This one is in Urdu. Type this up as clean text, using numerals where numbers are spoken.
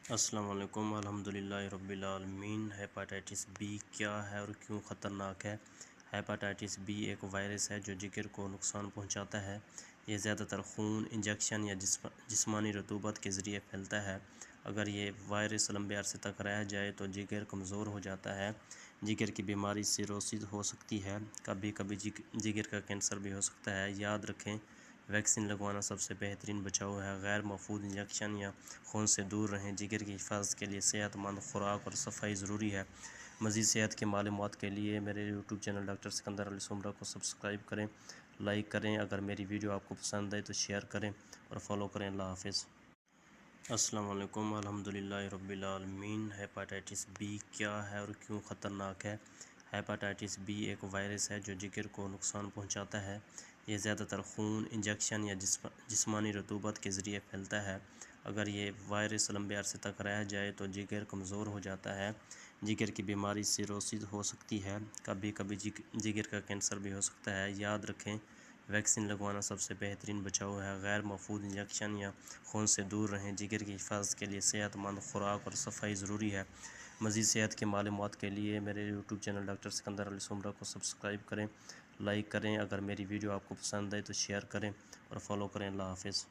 السلام علیکم الحمدللہ رب العالمین۔ ہیپاٹائٹس بی کیا ہے اور کیوں خطرناک ہے؟ ہیپاٹائٹس بی ایک وائرس ہے جو جگر کو نقصان پہنچاتا ہے۔ یہ زیادہ تر خون، انجیکشن یا جسمانی رطوبت کے ذریعے پھیلتا ہے۔ اگر یہ وائرس لمبے عرصے تک رہ جائے تو جگر کمزور ہو جاتا ہے۔ جگر کی بیماری سیروسس ہو سکتی ہے۔ کبھی کبھی جگر کا کینسر بھی ہو سکتا ہے۔ یاد رکھیں، ویکسین لگوانا سب سے بہترین بچاؤ ہے۔ غیر مفید انجیکشن یا خون سے دور رہیں۔ جگر کی حفاظت کے لیے صحت مند خوراک اور صفائی ضروری ہے۔ مزید صحت کی معلومات کے لیے میرے یوٹیوب چینل ڈاکٹر سکندر علی سومرہ کو سبسکرائب کریں، لائک کریں۔ اگر میری ویڈیو آپ کو پسند آئے تو شیئر کریں اور فالو کریں۔ اللہ حافظ۔ السلام علیکم الحمدللہ رب العالمین۔ ہیپاٹائٹس بی کیا ہے اور کیوں خطرناک ہے؟ ہیپاٹائٹس بی ایک وائرس ہے جو جگر کو نقصان پہنچاتا ہے۔ یہ زیادہ تر خون، انجیکشن یا جسمانی رطوبت کے ذریعے پھیلتا ہے۔ اگر یہ وائرس لمبے عرصے تک رہ جائے تو جگر کمزور ہو جاتا ہے۔ جگر کی بیماری سیروسس ہو سکتی ہے۔ کبھی کبھی جگر کا کینسر بھی ہو سکتا ہے۔ یاد رکھیں، ویکسین لگوانا سب سے بہترین بچاؤ ہے۔ غیر مفید انجیکشن یا خون سے دور رہیں۔ جگر کی حفاظت کے لیے صحت مند خوراک اور صفائی ضروری ہے۔ مزید صحت کی معلومات کے لیے میرے یوٹیوب چینل ڈاکٹر سکندر علی سومرہ کو سبسکرائب کریں، لائک کریں۔ اگر میری ویڈیو آپ کو پسند آئے تو شیئر کریں اور فالو کریں۔ اللہ حافظ۔